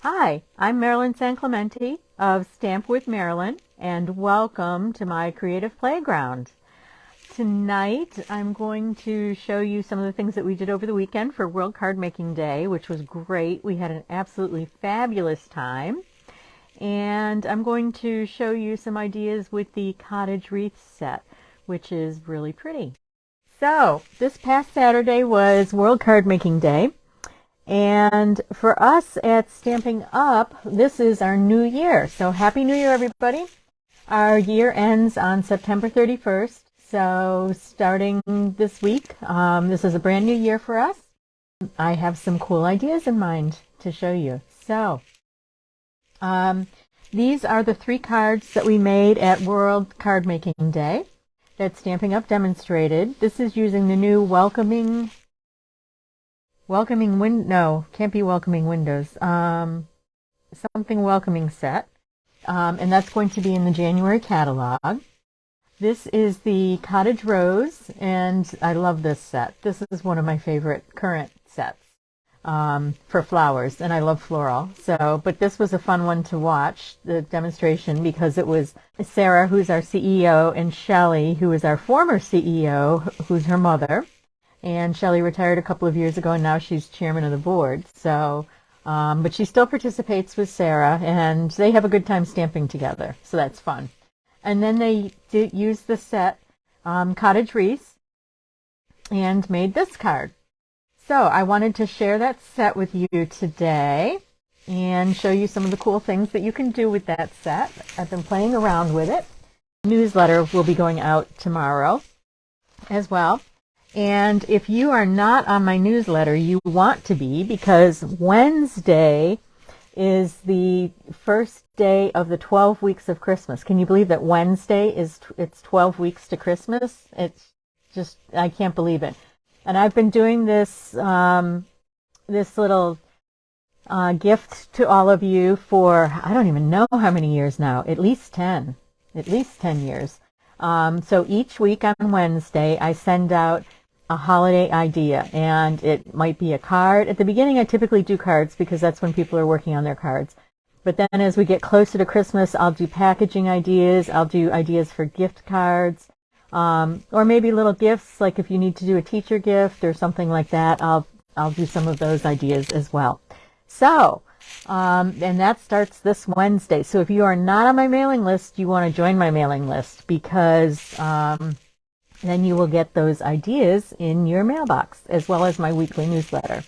Hi, I'm Marilyn San Clemente of Stamp with Marilyn, and welcome to my creative playground. Tonight, I'm going to show you some of the things that we did over the weekend for World Card Making Day, which was great. We had an absolutely fabulous time. And I'm going to show you some ideas with the Cottage Wreath set, which is really pretty. So, this past Saturday was World Card Making Day. And for us at Stamping Up, this is our new year. So Happy New Year, everybody. Our year ends on September 31st. So starting this week, this is a brand new year for us. I have some cool ideas in mind to show you. So these are the 3 cards that we made at World Card Making Day that Stamping Up demonstrated. This is using the new Welcoming can't be Welcoming Windows. Something Welcoming set. And that's going to be in the January catalog. This is the Cottage Rose, and I love this set. This is one of my favorite current sets for flowers, and I love floral. But this was a fun one to watch, the demonstration, because it was Sarah, who's our CEO, and Shelley, who is our former CEO, who's her mother. And Shelley retired a couple of years ago, and now she's chairman of the board. But she still participates with Sarah, and they have a good time stamping together. So that's fun. And then they did use the set Cottage Wreaths and made this card. So I wanted to share that set with you today and show you some of the cool things that you can do with that set. I've been playing around with it. Newsletter will be going out tomorrow as well. And if you are not on my newsletter, you want to be, because Wednesday is the first day of the 12 weeks of Christmas. Can you believe that Wednesday it's 12 weeks to Christmas? It's just, I can't believe it. And I've been doing this this little gift to all of you for, I don't even know how many years now, at least 10 years. So each week on Wednesday, I send out a holiday idea, and it might be a card. At the beginning, I typically do cards because that's when people are working on their cards. But then as we get closer to Christmas, I'll do packaging ideas. I'll do ideas for gift cards, or maybe little gifts, like if you need to do a teacher gift or something like that, I'll do some of those ideas as well. So, and that starts this Wednesday. So if you are not on my mailing list, you want to join my mailing list, because then you will get those ideas in your mailbox, as well as my weekly newsletter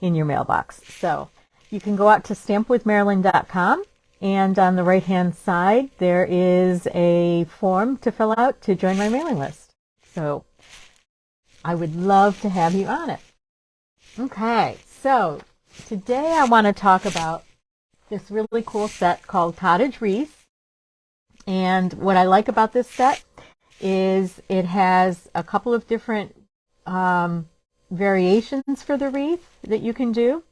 in your mailbox. So you can go out to stampwithmarilyn.com, and on the right-hand side, there is a form to fill out to join my mailing list. So I would love to have you on it. Okay, so today I want to talk about this really cool set called Cottage Wreath. And what I like about this set is it has a couple of different variations for the wreath that you can do.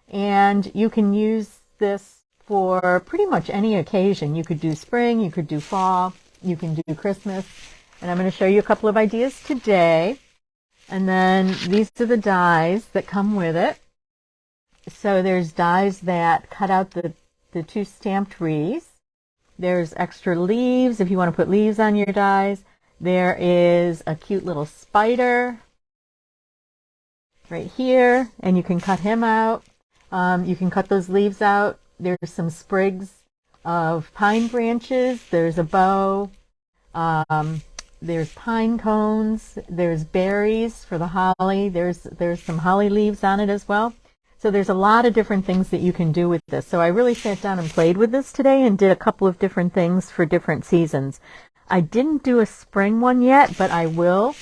And you can use this for pretty much any occasion. You could do spring, you could do fall, you can do Christmas. And I'm going to show you a couple of ideas today. And then these are the dies that come with it. So there's dies that cut out the 2 stamped wreaths. There's extra leaves if you want to put leaves on your dies. There is a cute little spider right here, and you can cut him out. You can cut those leaves out. There's some sprigs of pine branches. There's a bow. There's pine cones. There's berries for the holly. There's some holly leaves on it as well. So there's a lot of different things that you can do with this. So I really sat down and played with this today and did a couple of different things for different seasons. I didn't do a spring one yet, but I will.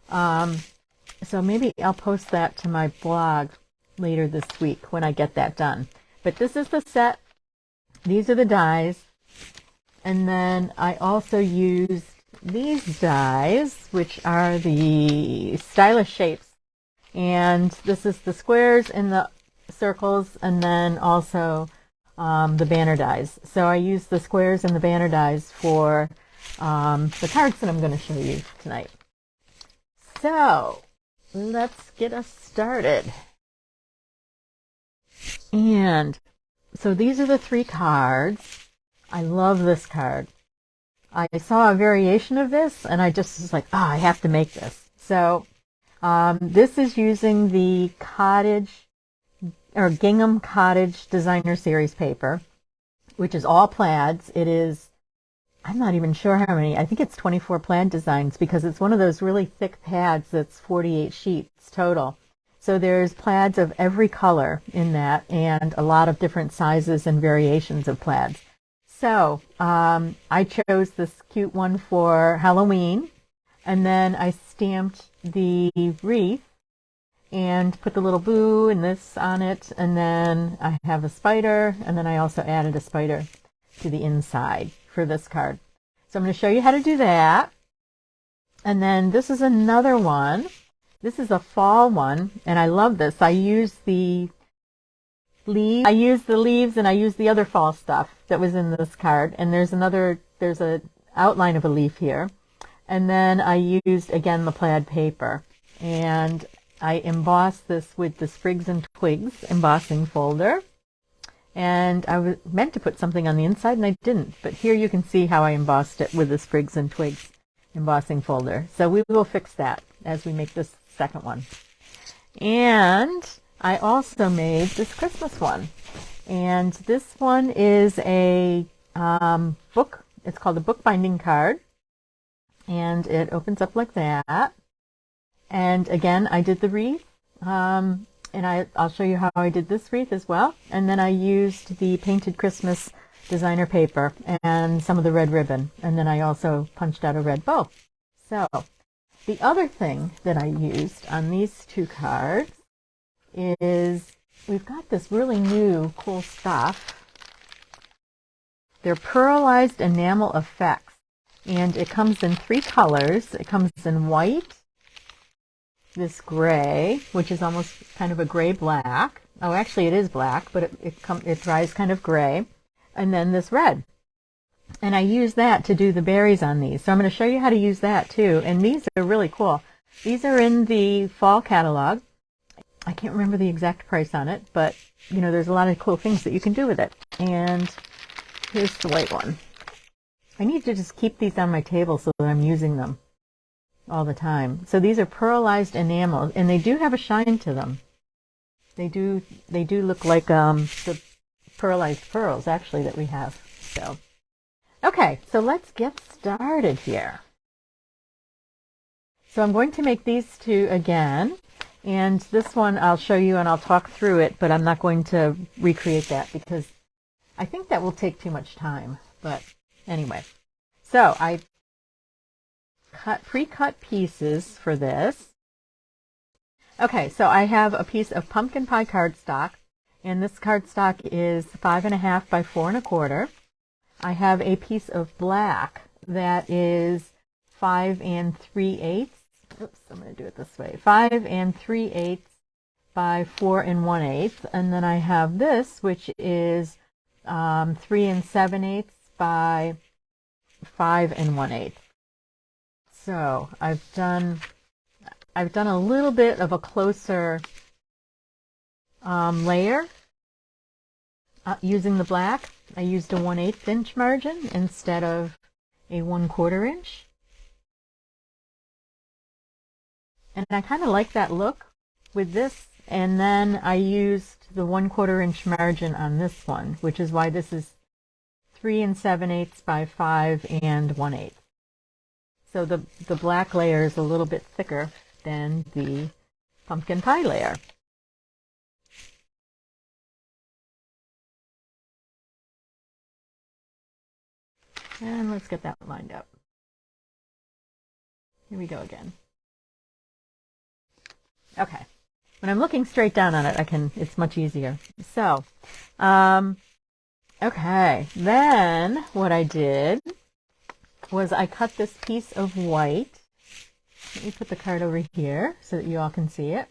So maybe I'll post that to my blog later this week when I get that done. But this is the set. These are the dies. And then I also used these dies, which are the stylish shapes. And this is the squares and the circles, and then also the banner dies. So I used the squares and the banner dies for the cards that I'm going to show you tonight. So let's get us started. And So these are the 3 cards. I love this card. I saw a variation of this and I just was like, oh, I have to make this. So this is using the Gingham Cottage Designer Series paper, which is all plaids. It is, I'm not even sure how many. I think it's 24 plaid designs because it's one of those really thick pads that's 48 sheets total. So there's plaids of every color in that and a lot of different sizes and variations of plaids. So I chose this cute one for Halloween, and then I stamped the wreath and put the little boo and this on it, and then I have a spider, and then I also added a spider to the inside for this card. So I'm going to show you how to do that. And then this is another one. This is a fall one, and I love this. I use the leaves. And I use the other fall stuff that was in this card. And there's a outline of a leaf here. And then I used, again, the plaid paper. And I embossed this with the Sprigs and Twigs embossing folder. And I was meant to put something on the inside, and I didn't. But here you can see how I embossed it with the Sprigs and Twigs embossing folder. So we will fix that as we make this second one. And I also made this Christmas one. And this one is a book. It's called a bookbinding card. And it opens up like that. And again, I did the wreath. And I'll show you how I did this wreath as well. And then I used the painted Christmas designer paper and some of the red ribbon. And then I also punched out a red bow. So the other thing that I used on these 2 cards is we've got this really new cool stuff. They're Pearlized Enamel Effects. And it comes in 3 colors. It comes in white, this gray, which is almost kind of a gray-black. Oh, actually it is black, but it dries kind of gray. And then this red. And I use that to do the berries on these. So I'm going to show you how to use that too. And these are really cool. These are in the fall catalog. I can't remember the exact price on it, but you know, there's a lot of cool things that you can do with it. And here's the white one. I need to just keep these on my table so that I'm using them all the time. So these are Pearlized Enamel, and they do have a shine to them. They do look like the pearlized pearls actually that we have. So okay, so let's get started here. So I'm going to make these 2 again, and this one I'll show you and I'll talk through it, but I'm not going to recreate that because I think that will take too much time. But anyway, so I pre-cut pieces for this. Okay, so I have a piece of pumpkin pie cardstock, and this cardstock is 5.5 by 4 1/4. I have a piece of black that is 5 3/8. Oops, I'm going to do it this way. 5 3/8 by 4 1/8. And then I have this, which is 3 7/8 by 5 1/8. So I've done a little bit of a closer layer using the black. I used a 1/8 inch margin instead of a 1/4 inch. And I kind of like that look with this. And then I used the 1/4 inch margin on this one, which is why this is 3 7/8 by 5 1/8. So the black layer is a little bit thicker than the pumpkin pie layer. And let's get that lined up. Here we go again. Okay. When I'm looking straight down on it, it's much easier. So, okay. Then what I did was I cut this piece of white. Let me put the card over here so that you all can see it.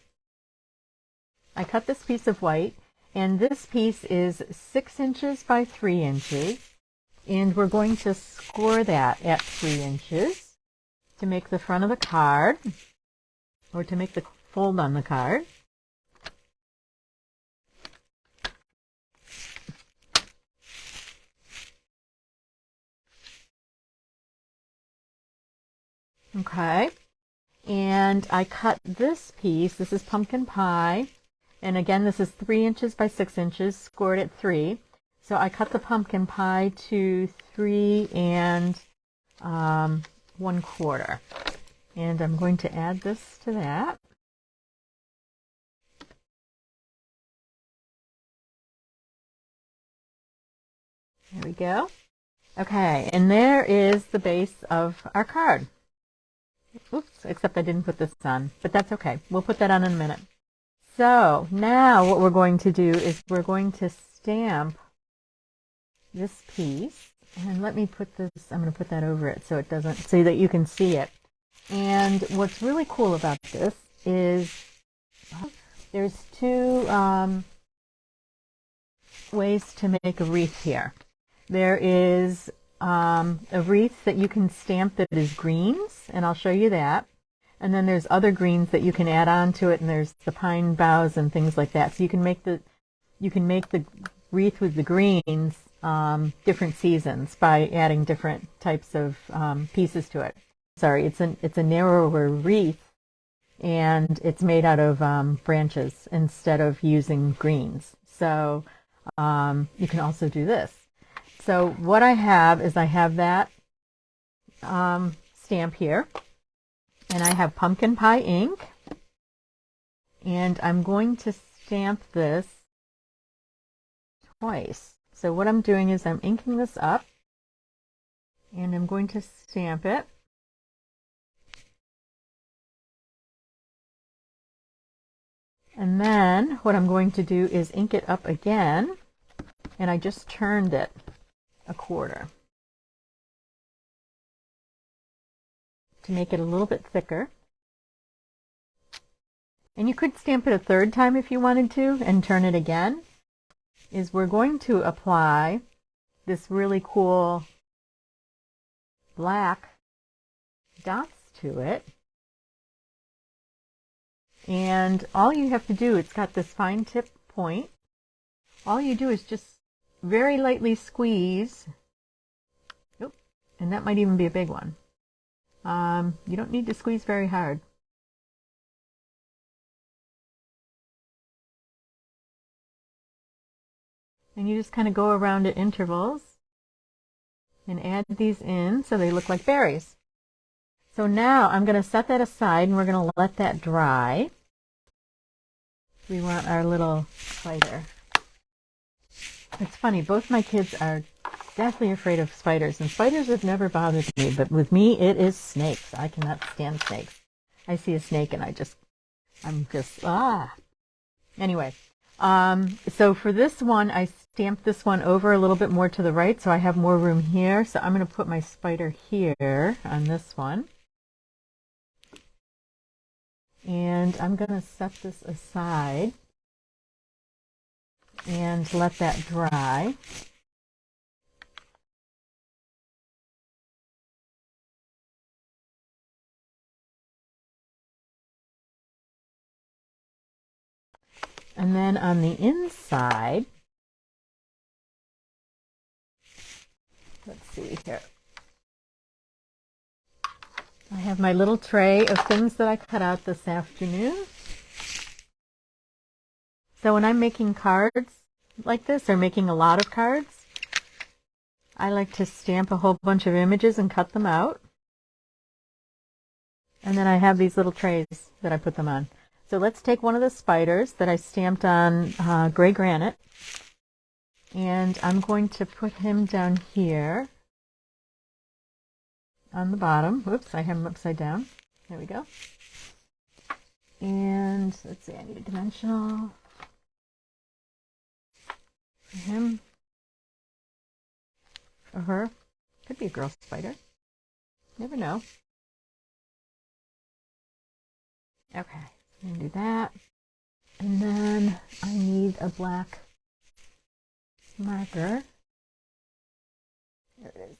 I cut this piece of white, and this piece is 6 inches by 3 inches. And we're going to score that at 3 inches to make the front of the card, or to make the fold on the card. Okay. And I cut this piece. This is pumpkin pie. And again, this is 3 inches by 6 inches, scored at 3. So I cut the pumpkin pie to 3 and 1/4. And I'm going to add this to that. There we go. Okay, and there is the base of our card. Oops, except I didn't put this on, but that's okay. We'll put that on in a minute. So now what we're going to do is we're going to stamp this piece. And let me put this, I'm going to put that over it so it doesn't, so that you can see it. And what's really cool about this is there's 2 ways to make a wreath here. There is a wreath that you can stamp that is greens, and I'll show you that. And then there's other greens that you can add on to it, and there's the pine boughs and things like that. So you can make the wreath with the greens different seasons by adding different types of pieces to it. Sorry, it's a narrower wreath, and it's made out of branches instead of using greens. So you can also do this. So what I have is I have that stamp here, and I have pumpkin pie ink, and I'm going to stamp this twice. So what I'm doing is I'm inking this up, and I'm going to stamp it. And then what I'm going to do is ink it up again, and I just turned it 1/4 to make it a little bit thicker. And you could stamp it a 3rd time if you wanted to and turn it again. We're going to apply this really cool black dots to it. And all you have to do, it's got this fine tip point. All you do is just very lightly squeeze. Oop, and that might even be a big one. You don't need to squeeze very hard. And you just kind of go around at intervals and add these in so they look like berries. So now I'm going to set that aside, and we're going to let that dry. We want our little spider. It's funny, both my kids are deathly afraid of spiders, and spiders have never bothered me, but with me it is snakes. I cannot stand snakes. I see a snake and I'm just, Anyway, so for this one, I stamped this one over a little bit more to the right, so I have more room here. So I'm going to put my spider here on this one. And I'm going to set this aside and let that dry. And then on the inside, let's see here. I have my little tray of things that I cut out this afternoon. So when I'm making cards like this, or making a lot of cards, I like to stamp a whole bunch of images and cut them out. And then I have these little trays that I put them on. So let's take one of the spiders that I stamped on gray granite, and I'm going to put him down here on the bottom. Whoops, I have him upside down. There we go. And let's see, I need a dimensional for him or her. Could be a girl spider. Never know. Okay, I'm gonna do that. And then I need a black marker. There it is.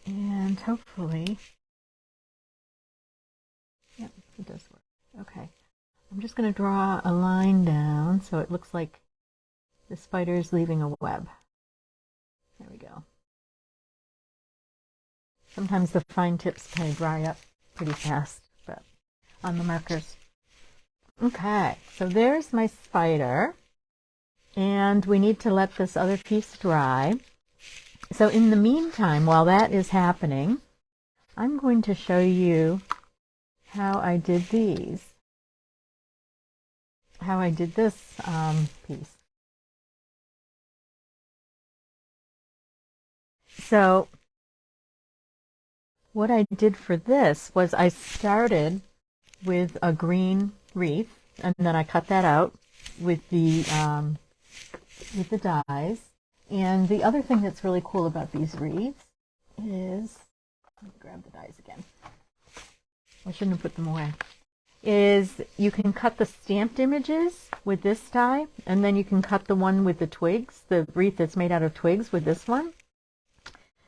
And hopefully, yep, it does work. Okay, I'm just going to draw a line down so it looks like the spider is leaving a web. There we go. Sometimes the fine tips kind of dry up pretty fast, but on the markers. Okay, so there's my spider, and we need to let this other piece dry. So in the meantime, while that is happening, I'm going to show you how I did these, how I did this piece. So what I did for this was I started with a green wreath, and then I cut that out with the dies. And the other thing that's really cool about these wreaths is, let me grab the dies again. I shouldn't have put them away. Is you can cut the stamped images with this die, and then you can cut the one with the twigs, the wreath that's made out of twigs, with this one.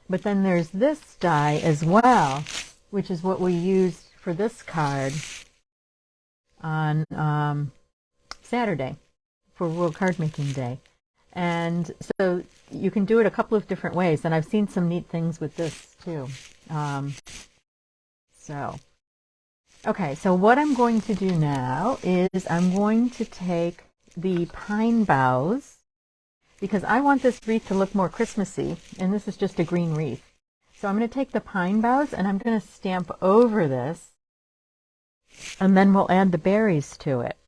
But then there's this die as well, which is what we used for this card on Saturday for World Card Making Day. And so you can do it a couple of different ways, and I've seen some neat things with this too. Okay, so what I'm going to do now is I'm going to take the pine boughs, because I want this wreath to look more Christmassy, and this is just a green wreath. So I'm going to take the pine boughs and I'm going to stamp over this, and then we'll add the berries to it.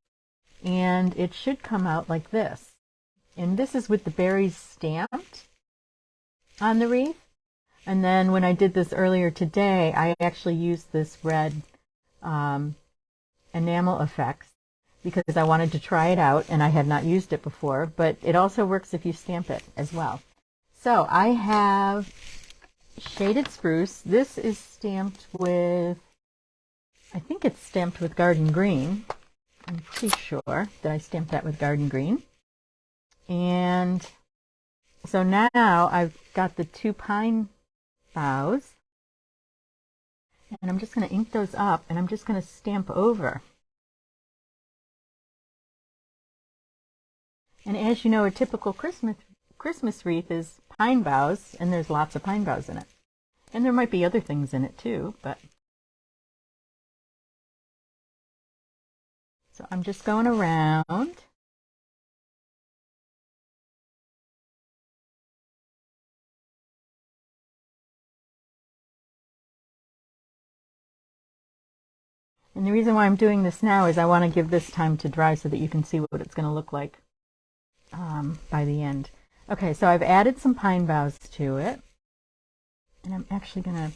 And it should come out like this. And this is with the berries stamped on the wreath. And then when I did this earlier today, I actually used this red enamel effects because I wanted to try it out, and I had not used it before, but it also works if you stamp it as well. So I have shaded spruce. This is stamped with, I think it's stamped with garden green. I'm pretty sure that I stamped that with garden green. And so now I've got the two pine boughs, and I'm just going to ink those up, and I'm just going to stamp over. And as you know, a typical Christmas wreath is pine boughs, and there's lots of pine boughs in it. And there might be other things in it too, but... So I'm just going around. And the reason why I'm doing this now is I want to give this time to dry so that you can see what it's going to look like by the end. Okay, so I've added some pine boughs to it. And I'm actually going to...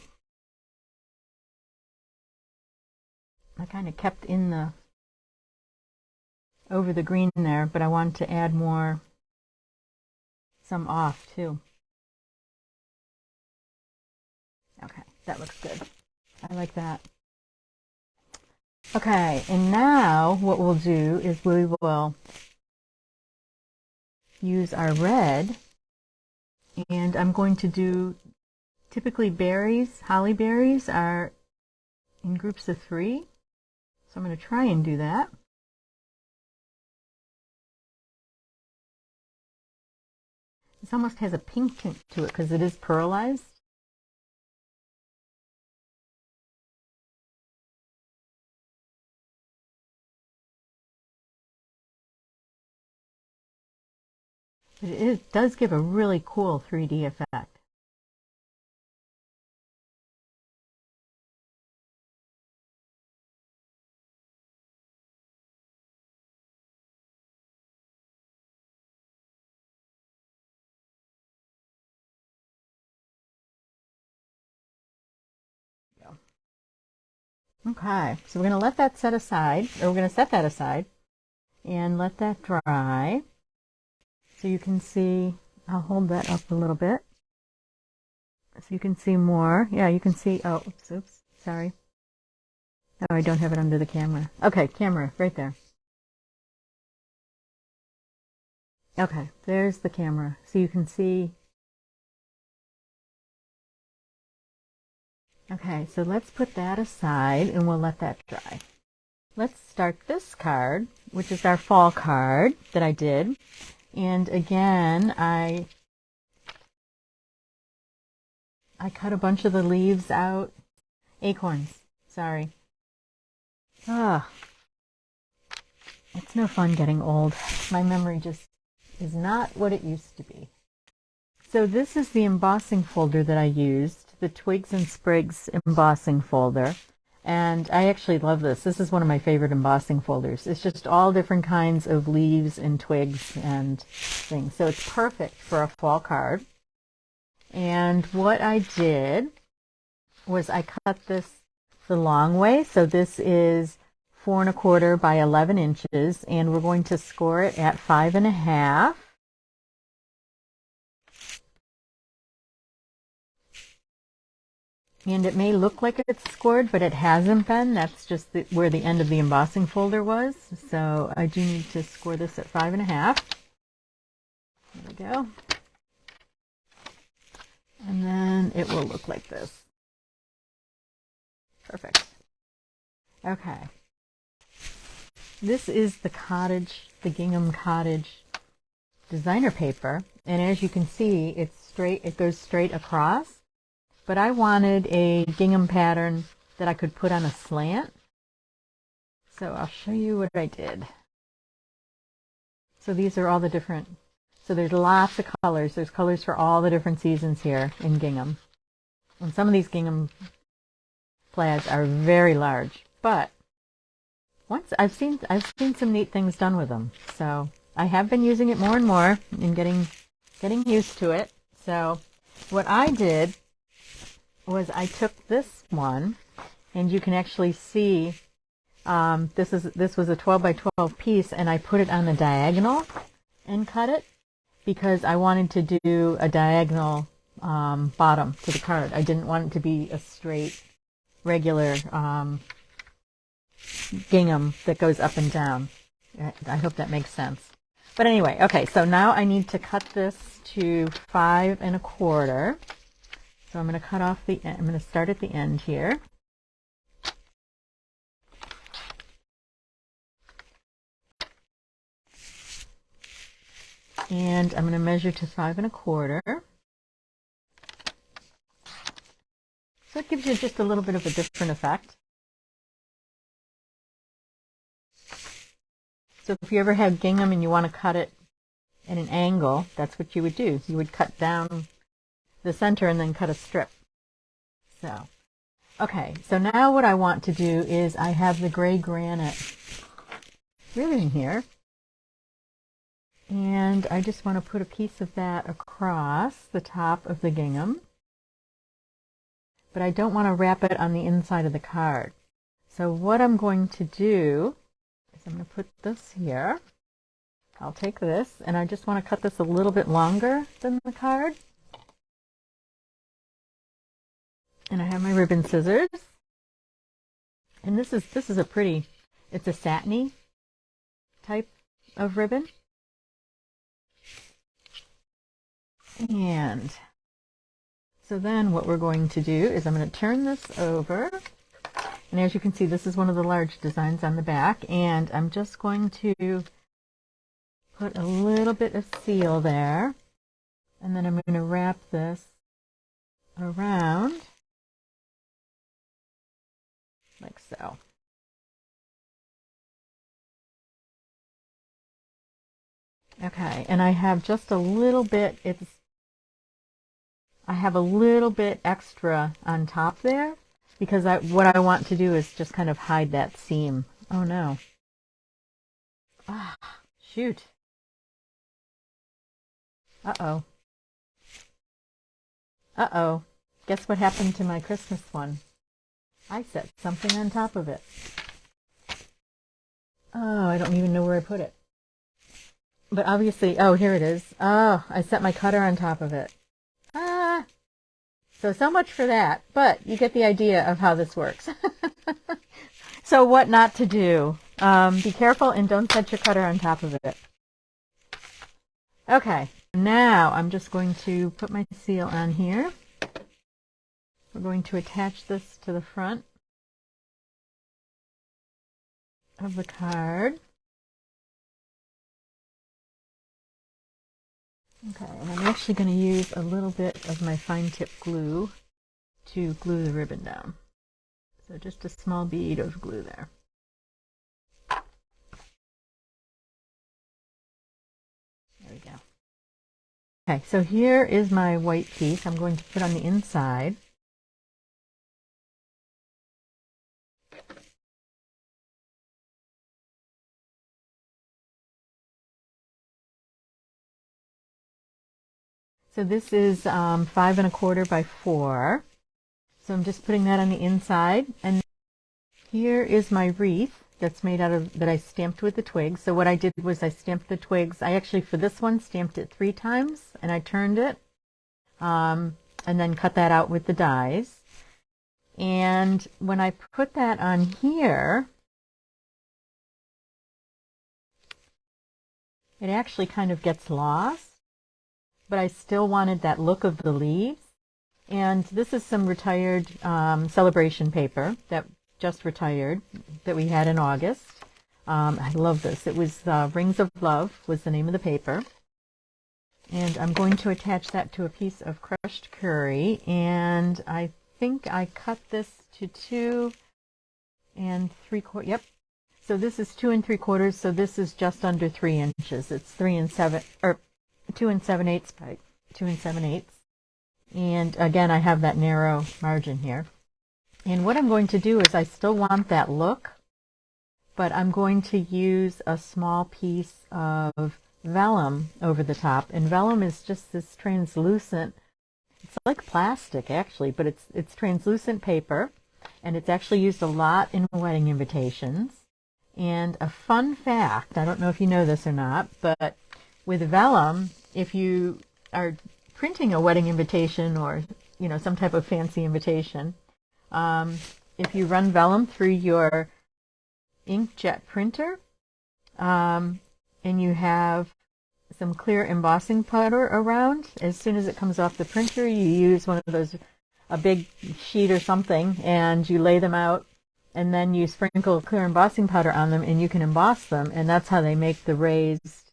I kind of kept in the... over the green there, but I want to add more... some off too. Okay, that looks good. I like that. Okay, and now what we'll do is we will use our red, and I'm going to do, typically berries, holly berries are in groups of 3, so I'm going to try and do that. This almost has a pink tint to it because it is pearlized. But it does give a really cool 3D effect. Okay, so we're going to let that set aside, or we're going to set that aside and let that dry. So you can see, I'll hold that up a little bit so you can see more. Yeah, you can see, oh, oops, sorry. Oh, I don't have it under the camera. Okay, camera, right there. Okay, there's the camera. So you can see. Okay, so let's put that aside and we'll let that dry. Let's start this card, which is our fall card that I did. And again, I I cut a bunch of the leaves out. Acorns, sorry. Ah, it's no fun getting old. My memory just is not what it used to be. So this is the embossing folder that I used, the Twigs and Sprigs embossing folder. And I actually love this. This is one of my favorite embossing folders. It's just all different kinds of leaves and twigs and things. So it's perfect for a fall card. And what I did was I cut this the long way. So this is 4 1/4 by 11 inches, and we're going to score it at 5 1/2. And it may look like it's scored, but it hasn't been. That's just where the end of the embossing folder was. So I do need to score this at 5 1/2. There we go. And then it will look like this. Perfect. Okay. This is the Gingham Cottage designer paper. And as you can see, it goes straight across. But I wanted a gingham pattern that I could put on a slant. So I'll show you what I did. So these are all the different, so there's lots of colors. There's colors for all the different seasons here in gingham. And some of these gingham plaids are very large, but once I've seen some neat things done with them. So I have been using it more and more and getting used to it. So what I did was I took this one, and you can actually see this was a 12 by 12 piece, and I put it on the diagonal and cut it because I wanted to do a diagonal bottom to the card. I didn't want it to be a straight, regular gingham that goes up and down. I hope that makes sense. But anyway, okay, so now I need to cut this to 5 1/4. So I'm going to cut off the end. I'm going to start at the end here. And I'm going to measure to 5 1/4. So it gives you just a little bit of a different effect. So if you ever have gingham and you want to cut it at an angle, that's what you would do. You would cut down the center and then cut a strip. So, okay, so now what I want to do is I have the gray granite ribbon here, and I just want to put a piece of that across the top of the gingham, but I don't want to wrap it on the inside of the card. So what I'm going to do is I'm going to put this here. I'll take this, and I just want to cut this a little bit longer than the card. And I have my ribbon scissors. And this is a pretty, it's a satiny type of ribbon. And so then what we're going to do is I'm going to turn this over. And as you can see, this is one of the large designs on the back. And I'm just going to put a little bit of seal there. And then I'm going to wrap this around like so. Okay, and I have just a little bit, I have a little bit extra on top there because what I want to do is just kind of hide that seam. Oh no. Ah, shoot. Uh-oh. Uh-oh. Guess what happened to my Christmas one? I set something on top of it. Oh, I don't even know where I put it. But obviously, oh, here it is. Oh, I set my cutter on top of it. Ah! So much for that. But you get the idea of how this works. So what not to do. Be careful and don't set your cutter on top of it. Okay, now I'm just going to put my seal on here. We're going to attach this to the front of the card. Okay, and I'm actually going to use a little bit of my fine tip glue to glue the ribbon down. So just a small bead of glue there. There we go. Okay, so here is my white piece I'm going to put on the inside. So this is 5 1/4 by 4. So I'm just putting that on the inside. And here is my wreath that's made out of, that I stamped with the twigs. So what I did was I stamped the twigs. I actually, for this one, stamped it 3 times, and I turned it, and then cut that out with the dies. And when I put that on here, it actually kind of gets lost, but I still wanted that look of the leaves. And this is some retired celebration paper that just retired that we had in August. I love this. It was Rings of Love was the name of the paper. And I'm going to attach that to a piece of crushed curry. And I think I cut this to 2 3/4. Yep. So this is 2 3/4. So this is just under 3 inches. It's 2 7/8 by 2 7/8. And again, I have that narrow margin here. And what I'm going to do is I still want that look, but I'm going to use a small piece of vellum over the top. And vellum is just this translucent, it's like plastic actually, but it's translucent paper, and it's actually used a lot in wedding invitations. And a fun fact, I don't know if you know this or not, but with vellum, if you are printing a wedding invitation or, you know, some type of fancy invitation, if you run vellum through your inkjet printer, and you have some clear embossing powder around, as soon as it comes off the printer, you use one of those, a big sheet or something, and you lay them out, and then you sprinkle clear embossing powder on them, and you can emboss them, and that's how they make the raised,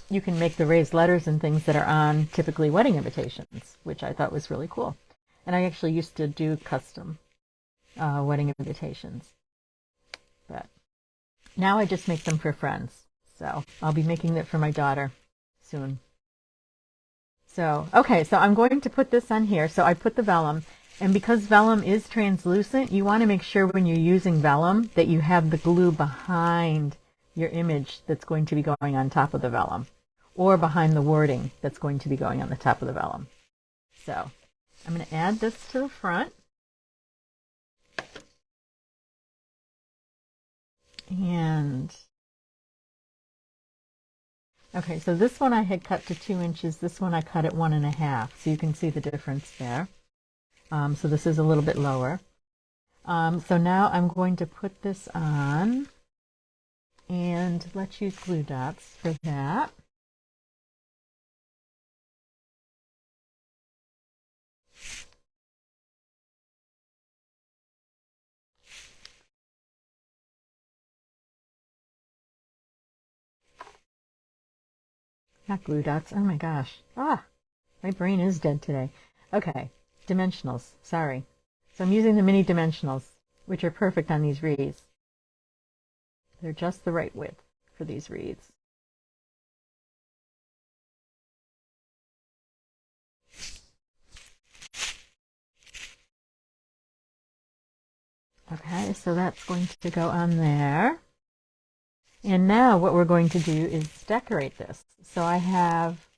you can make the raised letters and things that are on typically wedding invitations, which I thought was really cool. And I actually used to do custom wedding invitations. But now I just make them for friends. So I'll be making it for my daughter soon. So, okay, so I'm going to put this on here. So I put the vellum. And because vellum is translucent, you want to make sure when you're using vellum that you have the glue behind your image that's going to be going on top of the vellum, or behind the wording that's going to be going on the top of the vellum. So I'm going to add this to the front. And okay, so this one I had cut to 2 inches. This one I cut at 1 1/2. So you can see the difference there. So this is a little bit lower. So now I'm going to put this on, and let's use glue dots for that. Not glue dots. Oh my gosh. Ah, my brain is dead today. Okay, dimensionals. Sorry. So I'm using the mini dimensionals, which are perfect on these wreaths. They're just the right width for these wreaths. Okay, so that's going to go on there. And now what we're going to do is decorate this. So I have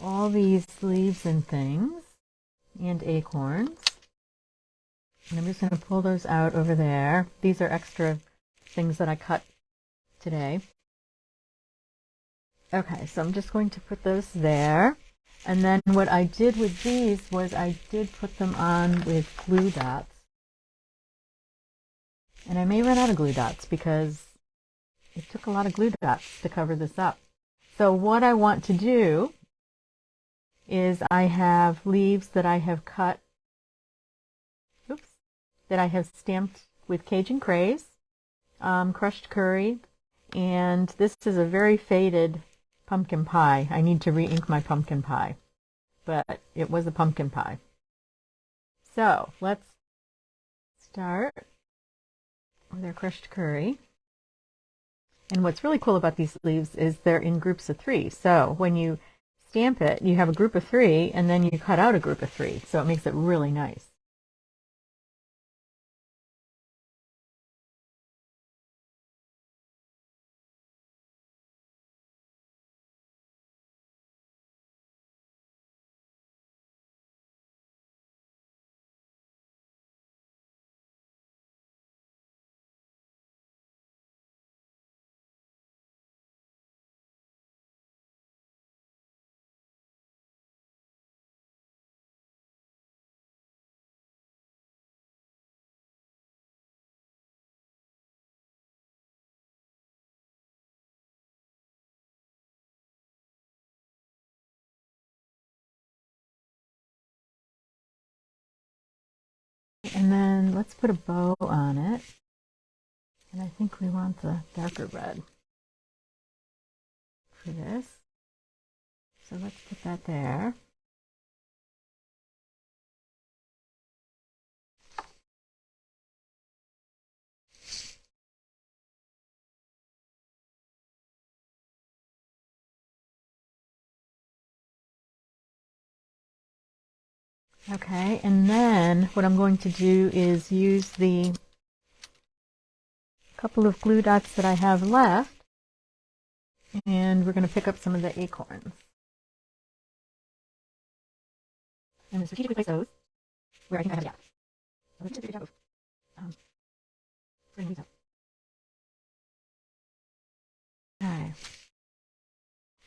all these leaves and things and acorns. And I'm just going to pull those out over there. These are extra things that I cut today. Okay, so I'm just going to put those there. And then what I did with these was I did put them on with glue dots. And I may run out of glue dots because it took a lot of glue dots to cover this up. So what I want to do is I have leaves that I have cut, that I have stamped with Cajun Craze, crushed curry, and this is a very faded pumpkin pie. I need to re-ink my pumpkin pie. but it was a pumpkin pie. So let's start with our crushed curry. And what's really cool about these leaves is they're in groups of 3. So when you stamp it, you have a group of 3, and then you cut out a group of 3. So it makes it really nice. And then let's put a bow on it. And I think we want the darker red for this. So let's put that there. Okay, and then what I'm going to do is use the couple of glue dots that I have left, and we're going to pick up some of the acorns. I'm going to strategically place those where I think I have a gap. Let's do a good job of bringing these up. Okay,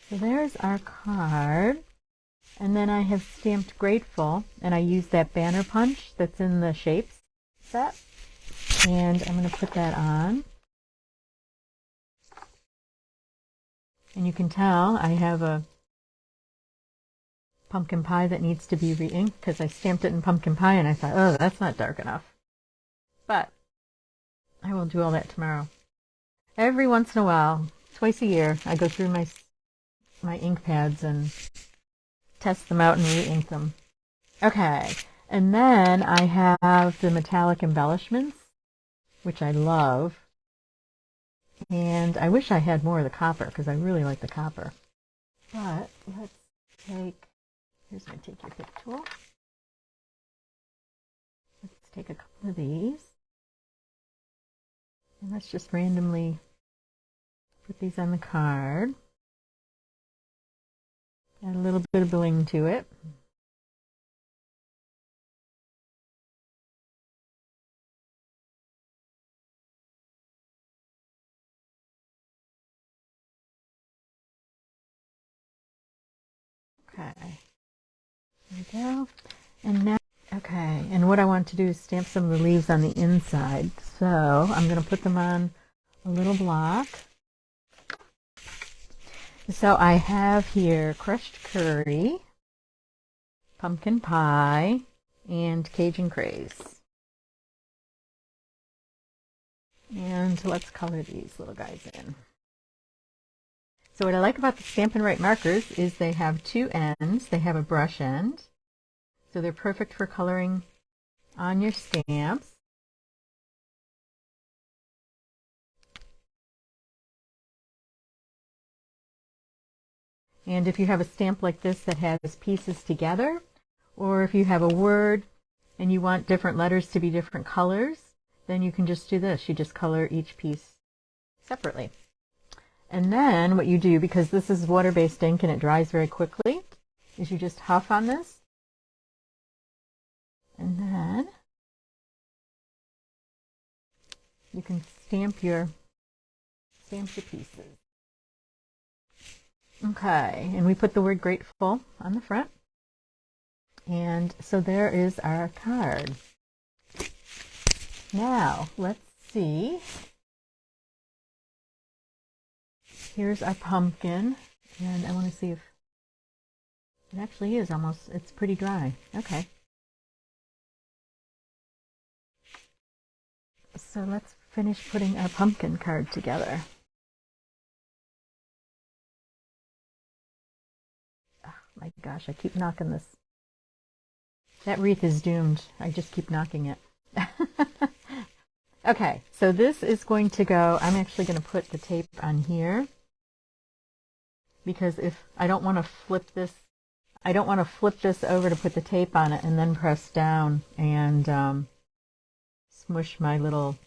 so there's our card. And then I have stamped Grateful, and I used that banner punch that's in the shapes set. And I'm going to put that on. And you can tell I have a pumpkin pie that needs to be re-inked because I stamped it in pumpkin pie and I thought, oh, that's not dark enough. But I will do all that tomorrow. Every once in a while, twice a year, I go through my ink pads and test them out and re-ink them. Okay, and then I have the metallic embellishments, which I love. And I wish I had more of the copper because I really like the copper. But let's take, here's my take your pick tool. Let's take a couple of these. And let's just randomly put these on the card. Add a little bit of bling to it. Okay, there we go. And now, okay, and what I want to do is stamp some of the leaves on the inside. So I'm going to put them on a little block. So I have here crushed curry, pumpkin pie, and Cajun craze. And let's color these little guys in. So what I like about the Stampin' Write markers is they have 2 ends. They have a brush end. So they're perfect for coloring on your stamps. And if you have a stamp like this that has pieces together, or if you have a word and you want different letters to be different colors, then you can just do this. You just color each piece separately. And then what you do, because this is water-based ink and it dries very quickly, is you just huff on this. And then you can stamp your pieces. Okay, and we put the word grateful on the front. And so there is our card. Now, let's see. Here's our pumpkin, and I want to see if it actually is almost, it's pretty dry. Okay. So let's finish putting our pumpkin card together. My gosh, I keep knocking this. That wreath is doomed. I just keep knocking it. Okay, so this is going to go, I'm actually going to put the tape on here because if I don't want to flip this, I don't want to flip this over to put the tape on it and then press down and smush my little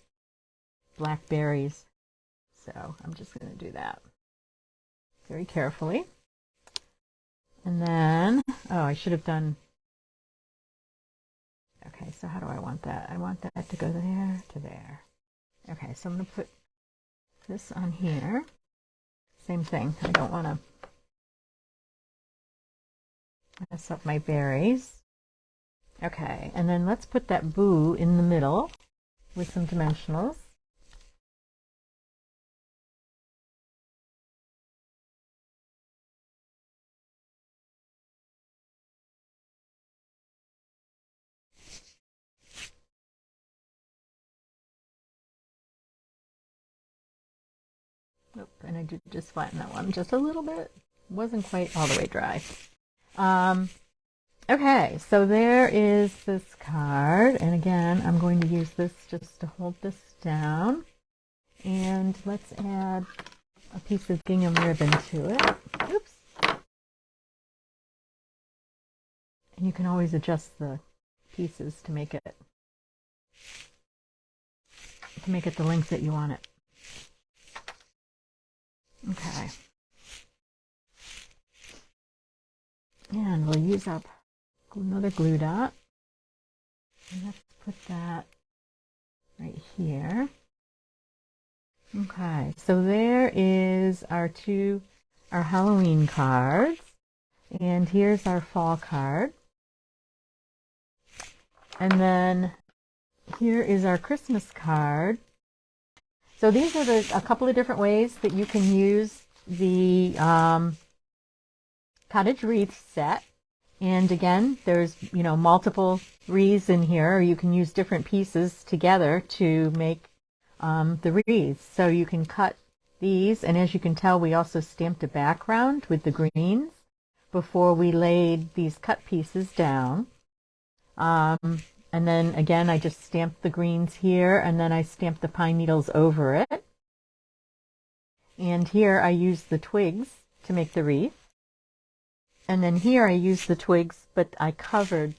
black berries. So I'm just going to do that very carefully. And then, oh, I should have done, okay, so how do I want that? I want that to go there to there. Okay, so I'm going to put this on here. Same thing. I don't want to mess up my berries. Okay, and then let's put that boo in the middle with some dimensionals. Nope, and I did just flatten that one just a little bit. Wasn't quite all the way dry. Okay, so there is this card, and again, I'm going to use this just to hold this down. And let's add a piece of gingham ribbon to it. Oops. And you can always adjust the pieces to make it the length that you want it. Okay. And we'll use up another glue dot. And let's put that right here. Okay, so there is our Halloween cards. And here's our fall card. And then here is our Christmas card. So these are a couple of different ways that you can use the Cottage Wreath set. And again, there's, multiple wreaths in here, or you can use different pieces together to make the wreaths. So you can cut these, and as you can tell, we also stamped a background with the greens before we laid these cut pieces down. And then again, I just stamped the greens here, and then I stamped the pine needles over it. And here I used the twigs to make the wreath. And then here I used the twigs, but I covered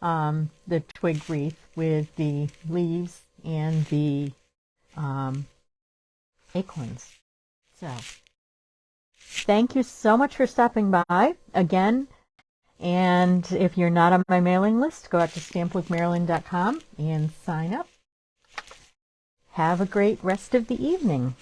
the twig wreath with the leaves and the acorns. So, thank you so much for stopping by again. And if you're not on my mailing list, go out to stampwithmarilyn.com and sign up. Have a great rest of the evening.